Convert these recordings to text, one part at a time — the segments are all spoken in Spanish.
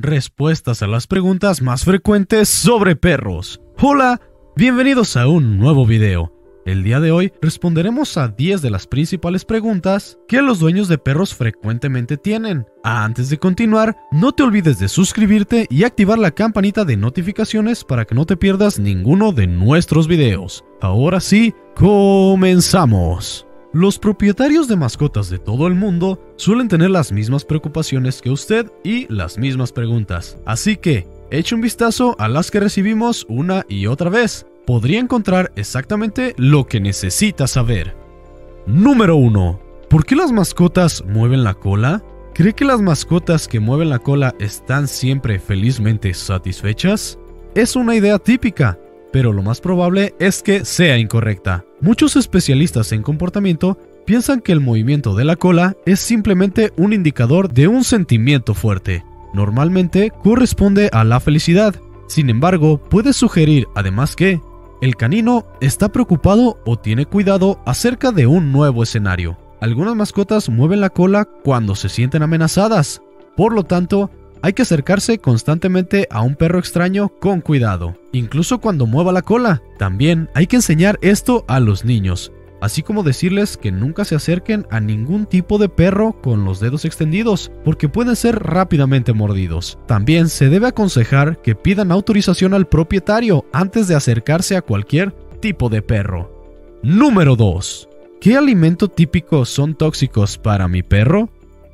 respuestas a las preguntas más frecuentes sobre perros. Hola, bienvenidos a un nuevo video. El día de hoy responderemos a 10 de las principales preguntas que los dueños de perros frecuentemente tienen. Antes de continuar, no te olvides de suscribirte y activar la campanita de notificaciones para que no te pierdas ninguno de nuestros videos. Ahora sí, comenzamos. Los propietarios de mascotas de todo el mundo suelen tener las mismas preocupaciones que usted y las mismas preguntas. Así que, eche un vistazo a las que recibimos una y otra vez. Podría encontrar exactamente lo que necesita saber. Número 1. ¿Por qué las mascotas mueven la cola? ¿Cree que las mascotas que mueven la cola están siempre felizmente satisfechas? Es una idea típica, pero lo más probable es que sea incorrecta. Muchos especialistas en comportamiento piensan que el movimiento de la cola es simplemente un indicador de un sentimiento fuerte. Normalmente corresponde a la felicidad. Sin embargo, puede sugerir además que el canino está preocupado o tiene cuidado acerca de un nuevo escenario. Algunas mascotas mueven la cola cuando se sienten amenazadas. Por lo tanto, hay que acercarse constantemente a un perro extraño con cuidado, incluso cuando mueva la cola. También hay que enseñar esto a los niños, así como decirles que nunca se acerquen a ningún tipo de perro con los dedos extendidos, porque pueden ser rápidamente mordidos. También se debe aconsejar que pidan autorización al propietario antes de acercarse a cualquier tipo de perro. Número 2. ¿Qué alimento típico son tóxicos para mi perro?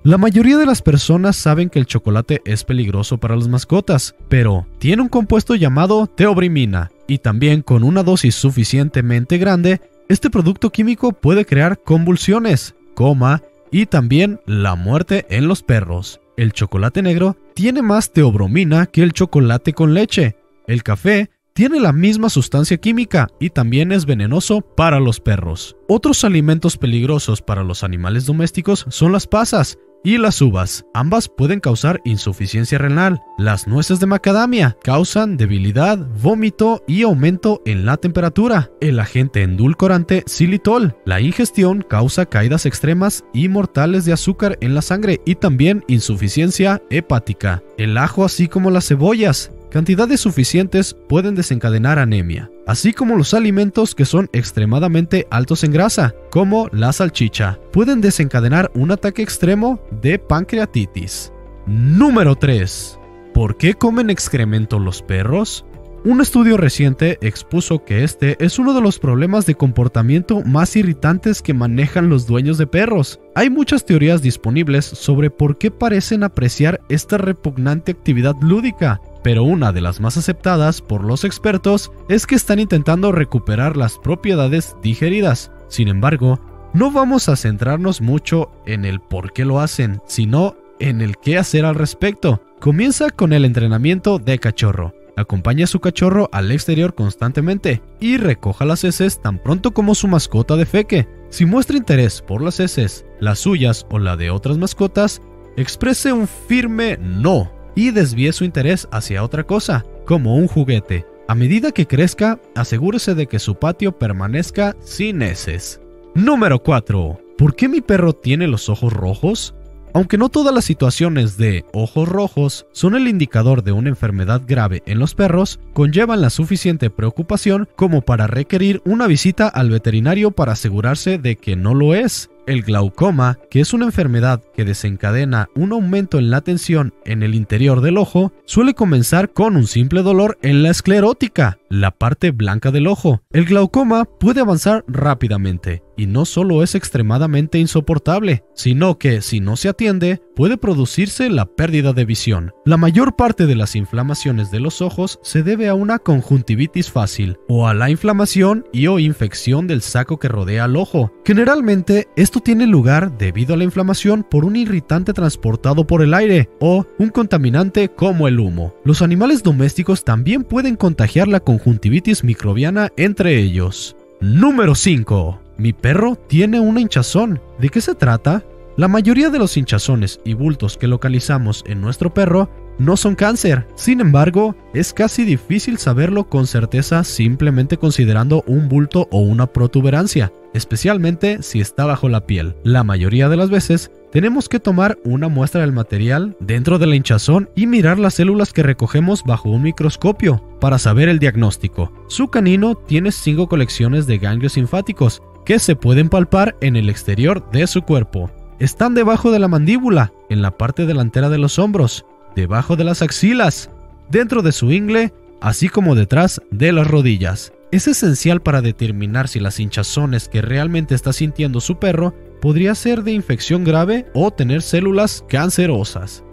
La mayoría de las personas saben que el chocolate es peligroso para las mascotas, pero tiene un compuesto llamado teobrimina, y también con una dosis suficientemente grande, este producto químico puede crear convulsiones, coma y también la muerte en los perros. El chocolate negro tiene más teobromina que el chocolate con leche. El café tiene la misma sustancia química y también es venenoso para los perros. Otros alimentos peligrosos para los animales domésticos son las pasas y las uvas. Ambas pueden causar insuficiencia renal. Las nueces de macadamia causan debilidad, vómito y aumento en la temperatura. El agente endulcorante xilitol. La ingestión causa caídas extremas y mortales de azúcar en la sangre y también insuficiencia hepática. El ajo, así como las cebollas, cantidades suficientes pueden desencadenar anemia, así como los alimentos que son extremadamente altos en grasa, como la salchicha, pueden desencadenar un ataque extremo de pancreatitis. Número 3. ¿Por qué comen excremento los perros? Un estudio reciente expuso que este es uno de los problemas de comportamiento más irritantes que manejan los dueños de perros. Hay muchas teorías disponibles sobre por qué parecen apreciar esta repugnante actividad lúdica, pero una de las más aceptadas por los expertos es que están intentando recuperar las propiedades digeridas. Sin embargo, no vamos a centrarnos mucho en el por qué lo hacen, sino en el qué hacer al respecto. Comienza con el entrenamiento de cachorro. Acompaña a su cachorro al exterior constantemente y recoja las heces tan pronto como su mascota defeque. Si muestra interés por las heces, las suyas o la de otras mascotas, exprese un firme no y desvíe su interés hacia otra cosa, como un juguete. A medida que crezca, asegúrese de que su patio permanezca sin heces. Número 4. ¿Por qué mi perro tiene los ojos rojos? Aunque no todas las situaciones de ojos rojos son el indicador de una enfermedad grave en los perros, conllevan la suficiente preocupación como para requerir una visita al veterinario para asegurarse de que no lo es. El glaucoma, que es una enfermedad que desencadena un aumento en la tensión en el interior del ojo, suele comenzar con un simple dolor en la esclerótica, la parte blanca del ojo. El glaucoma puede avanzar rápidamente y no solo es extremadamente insoportable, sino que si no se atiende, puede producirse la pérdida de visión. La mayor parte de las inflamaciones de los ojos se debe a una conjuntivitis fácil o a la inflamación o infección del saco que rodea al ojo. Generalmente, esto tiene lugar debido a la inflamación por un irritante transportado por el aire o un contaminante como el humo. Los animales domésticos también pueden contagiar la conjuntivitis microbiana entre ellos. Número 5. Mi perro tiene una hinchazón. ¿De qué se trata? La mayoría de los hinchazones y bultos que localizamos en nuestro perro no son cáncer. Sin embargo, es casi difícil saberlo con certeza simplemente considerando un bulto o una protuberancia, especialmente si está bajo la piel. La mayoría de las veces tenemos que tomar una muestra del material dentro de la hinchazón y mirar las células que recogemos bajo un microscopio para saber el diagnóstico. Su canino tiene 5 colecciones de ganglios linfáticos que se pueden palpar en el exterior de su cuerpo. Están debajo de la mandíbula, en la parte delantera de los hombros, debajo de las axilas, dentro de su ingle, así como detrás de las rodillas. Es esencial para determinar si las hinchazones que realmente está sintiendo su perro podría ser de infección grave o tener células cancerosas.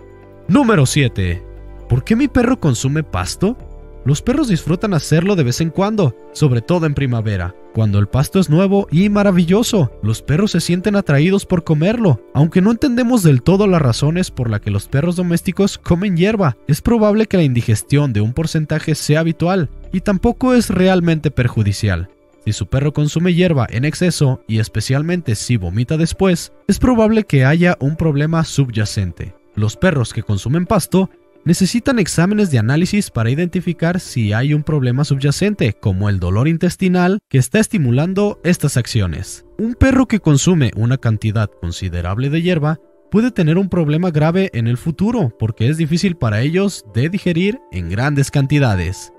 Número 7. ¿Por qué mi perro consume pasto? Los perros disfrutan hacerlo de vez en cuando, sobre todo en primavera, cuando el pasto es nuevo y maravilloso. Los perros se sienten atraídos por comerlo. Aunque no entendemos del todo las razones por las que los perros domésticos comen hierba, es probable que la indigestión de un porcentaje sea habitual y tampoco es realmente perjudicial. Si su perro consume hierba en exceso y especialmente si vomita después, es probable que haya un problema subyacente. Los perros que consumen pasto necesitan exámenes de análisis para identificar si hay un problema subyacente, como el dolor intestinal que está estimulando estas acciones. Un perro que consume una cantidad considerable de hierba puede tener un problema grave en el futuro porque es difícil para ellos de digerir en grandes cantidades.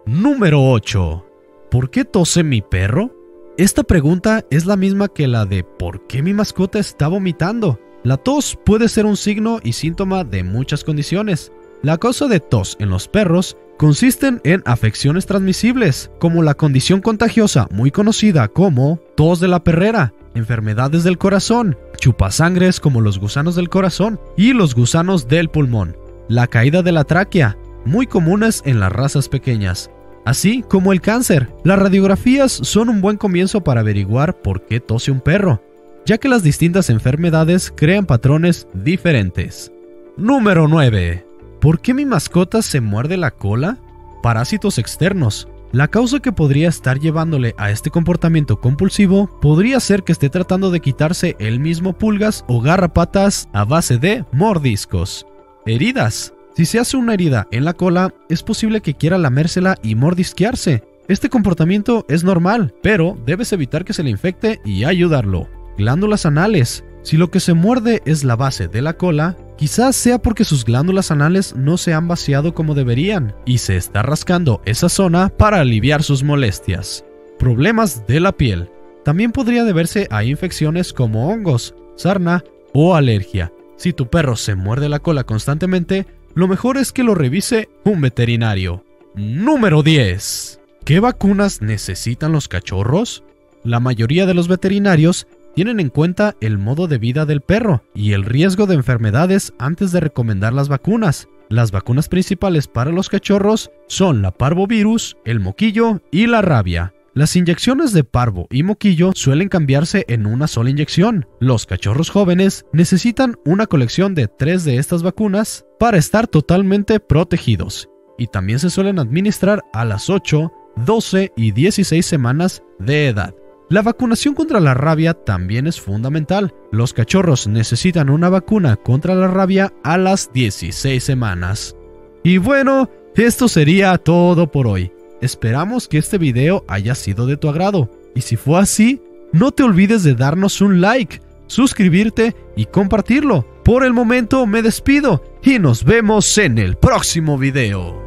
Número 8. ¿Por qué tose mi perro? Esta pregunta es la misma que la de ¿por qué mi mascota está vomitando? La tos puede ser un signo y síntoma de muchas condiciones. La causa de tos en los perros consisten en afecciones transmisibles, como la condición contagiosa muy conocida como tos de la perrera, enfermedades del corazón, chupasangres como los gusanos del corazón y los gusanos del pulmón, la caída de la tráquea, muy comunes en las razas pequeñas, así como el cáncer. Las radiografías son un buen comienzo para averiguar por qué tose un perro, ya que las distintas enfermedades crean patrones diferentes. Número 9. ¿Por qué mi mascota se muerde la cola? Parásitos externos. La causa que podría estar llevándole a este comportamiento compulsivo podría ser que esté tratando de quitarse él mismo pulgas o garrapatas a base de mordiscos. Heridas. Si se hace una herida en la cola, es posible que quiera lamérsela y mordisquearse. Este comportamiento es normal, pero debes evitar que se le infecte y ayudarlo. Glándulas anales. Si lo que se muerde es la base de la cola, quizás sea porque sus glándulas anales no se han vaciado como deberían y se está rascando esa zona para aliviar sus molestias. Problemas de la piel. También podría deberse a infecciones como hongos, sarna o alergia. Si tu perro se muerde la cola constantemente, lo mejor es que lo revise un veterinario. Número 10. ¿Qué vacunas necesitan los cachorros? La mayoría de los veterinarios tienen en cuenta el modo de vida del perro y el riesgo de enfermedades antes de recomendar las vacunas. Las vacunas principales para los cachorros son la parvovirus, el moquillo y la rabia. Las inyecciones de parvo y moquillo suelen cambiarse en una sola inyección. Los cachorros jóvenes necesitan una colección de 3 de estas vacunas para estar totalmente protegidos, y también se suelen administrar a las 8, 12 y 16 semanas de edad. La vacunación contra la rabia también es fundamental. Los cachorros necesitan una vacuna contra la rabia a las 16 semanas. Y bueno, esto sería todo por hoy. Esperamos que este video haya sido de tu agrado. Y si fue así, no te olvides de darnos un like, suscribirte y compartirlo. Por el momento me despido y nos vemos en el próximo video.